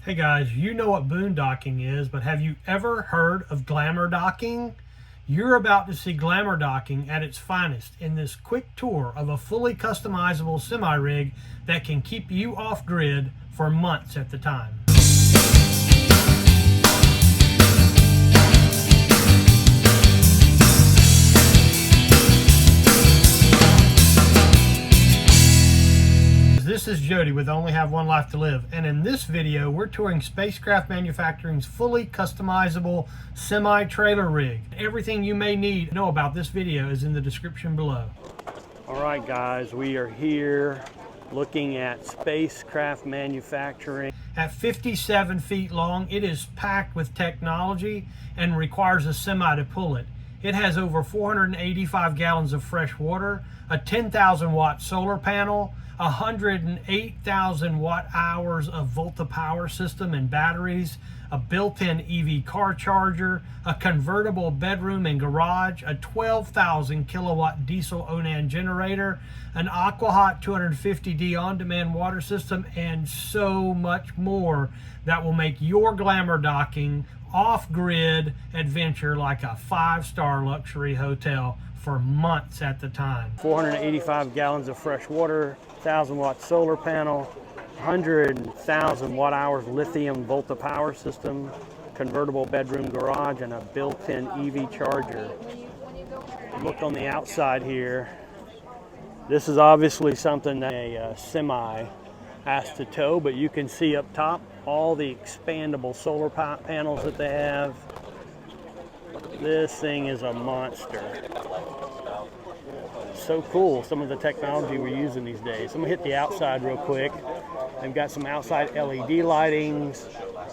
Hey guys, you know what boondocking is, but have you ever heard of glamour docking? You're about to see glamour docking at its finest in this quick tour of a fully customizable semi-rig that can keep you off grid for months at the time. This is Jody with Only Have One Life to Live, and in this video we're touring SpaceCraft Manufacturing's fully customizable semi-trailer rig. Everything you may need to know about this video is in the description below. Alright guys, we are here looking at SpaceCraft Manufacturing. At 57 feet long, it is packed with technology and requires a semi to pull it. It has over 485 gallons of fresh water, a 10,000 watt solar panel, 108,000 watt hours of Volta power system and batteries, a built-in EV car charger, a convertible bedroom and garage, a 12,000 kilowatt diesel Onan generator, an AquaHot 250D on-demand water system, and so much more that will make your glamour docking off-grid adventure like a 5-star luxury hotel for months at the time. 485 gallons of fresh water, 1,000 watt solar panel, 100,000 watt hours lithium Volta power system, convertible bedroom garage, and a built-in EV charger. Look on the outside here. This is obviously something that a semi has to tow, but you can see up top all the expandable solar panels that they have. This thing is a monster. So cool, some of the technology we're using these days. I'm gonna hit the outside real quick. They've got some outside LED lightings,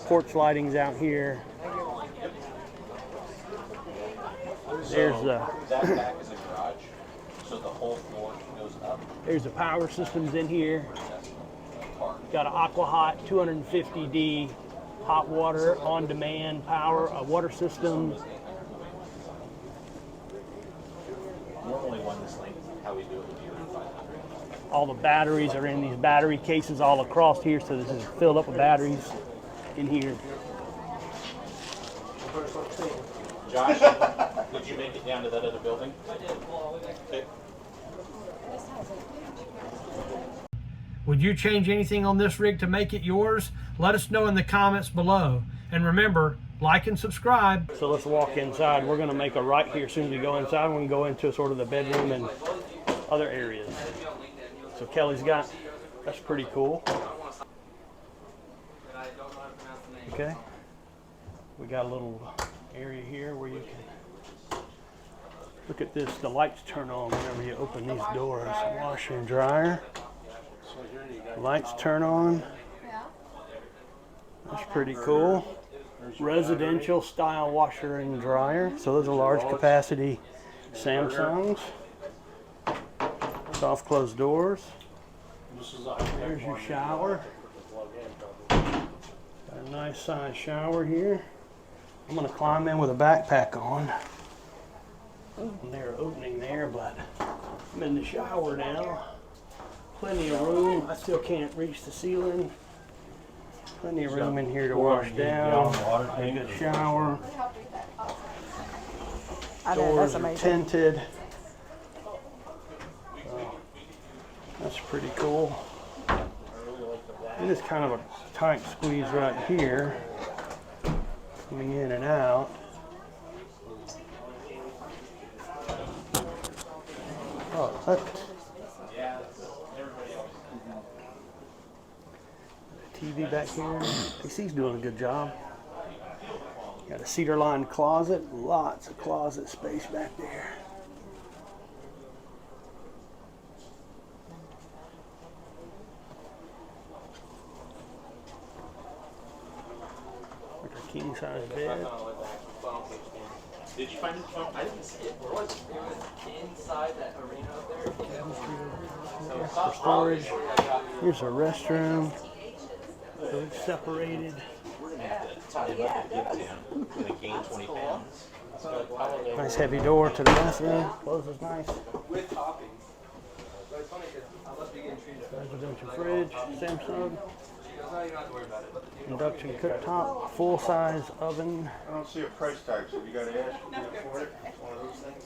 porch lightings out here. There's the power systems in here. Got an AquaHot 250D hot water on-demand power, a water system. Normally one this length, how we do it would be around 500. All the batteries are in these battery cases all across here, so this is filled up with batteries in here. Josh, did you make it down to that other building? I did. Okay. Would you change anything on this rig to make it yours? Let us know in the comments below. And remember, like and subscribe. So let's walk inside. We're going to make a right here as soon as we go inside. We're going to go into sort of the bedroom and other areas. So Kelly's got, that's pretty cool. Okay. We got a little area here where you can look at this. The lights turn on whenever you open these doors. Washer and dryer. Lights turn on. That's pretty cool. Residential style washer and dryer. So those are large capacity Samsungs. Soft closed doors. There's your shower. Got a nice size shower here. I'm going to climb in with a backpack on. And they're opening there, but I'm in the shower now. Plenty of room. I still can't reach the ceiling. Plenty of room in here to wash down. A good shower. Doors are tinted. So, that's pretty cool. It is kind of a tight squeeze right here. Coming in and out. Oh, that. TV back here. PC's doing a good job. Got a cedar lined closet. Lots of closet space back there. Like a king size bed. Did you find it? I didn't see it. Where was it? It was inside that arena up there. For storage. Here's a restroom. So it's separated. We're going to have to tie him up and give it to him. He's going to gain 20 pounds. Nice heavy door to the bathroom. Closes nice. With toppings. But it's funny because I love to get treated. Residential fridge, Samsung. No, you don't have to worry about it. Induction cooktop, full-size oven. I don't see a price tag, so you gotta ask, you can afford it? It's one of those things.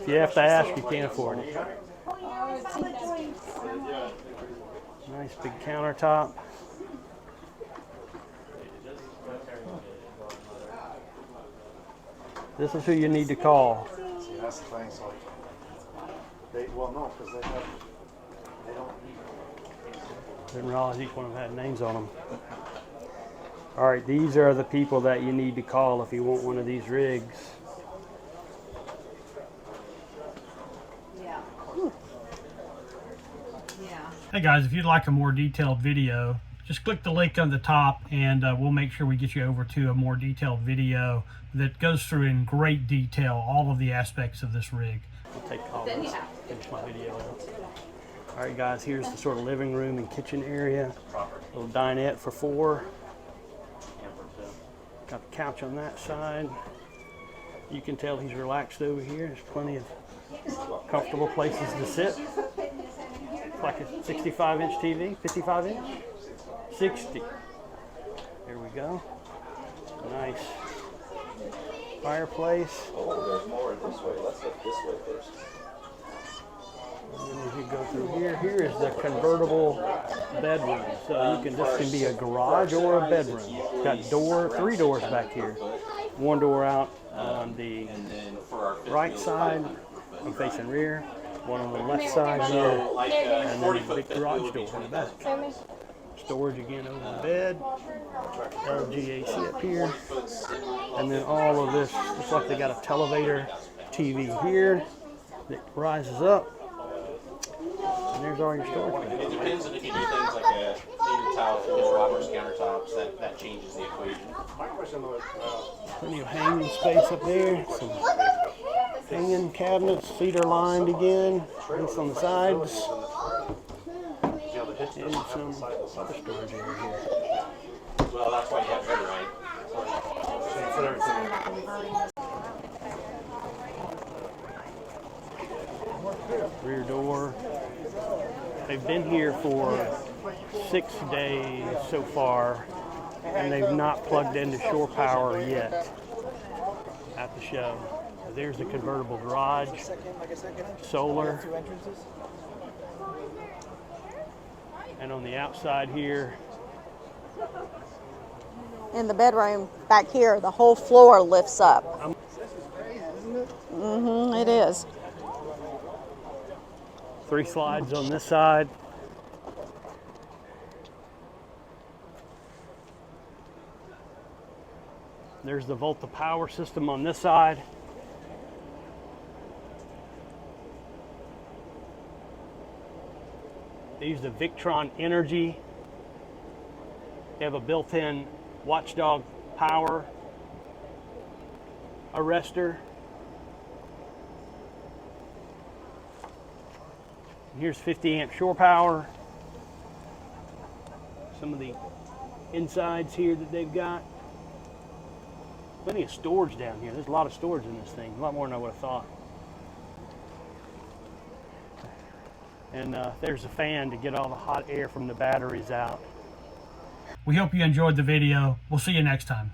If you have to ask, you can't afford it. Nice big countertop. This is who you need to call. See, that's the thing, so well, no, because they don't Didn't realize each one of them had names on them. All right, these are the people that you need to call if you want one of these rigs. Yeah. Yeah. Hey guys, if you'd like a more detailed video, just click the link on the top and we'll make sure we get you over to a more detailed video that goes through in great detail all of the aspects of this rig. I'll take all this, finish my video out. All right guys, here's the sort of living room and kitchen area. Little dinette for 4. Got the couch on that side. You can tell he's relaxed over here. There's plenty of comfortable places to sit. It's like a 65-inch TV, 55-inch, 60. There we go. Nice fireplace. Oh, there's more this way. Let's look this way first. And then as you go through here, here is the convertible bedroom. So this can be a garage or a bedroom. It's got 3 doors back here. One door out on the right side, I'm facing rear. One on the left side here, and then a big garage door in the back. Storage again over the bed. LGAC up here. And then all of this, looks like they got a televator TV here that rises up. And there's all your storage. It depends on if you do things like a heater towel floor, washers, countertops, that changes the equation. Plenty of hanging space up there. Some hanging cabinets, cedar lined again. This on the sides. And some other storage area here. Well, that's why you have it right. Rear door. They've been here for 6 days so far, and they've not plugged into shore power yet at the show. There's the convertible garage, solar, and on the outside here, In the bedroom back here, the whole floor lifts up. It is. 3 slides on this side. There's the Volta power system on this side. They use the Victron Energy. They have a built-in Watchdog power arrestor. And here's 50 amp shore power. Some of the insides here that they've got. Plenty of storage down here. There's a lot of storage in this thing. A lot more than I would have thought. And there's a fan to get all the hot air from the batteries out. We hope you enjoyed the video. We'll see you next time.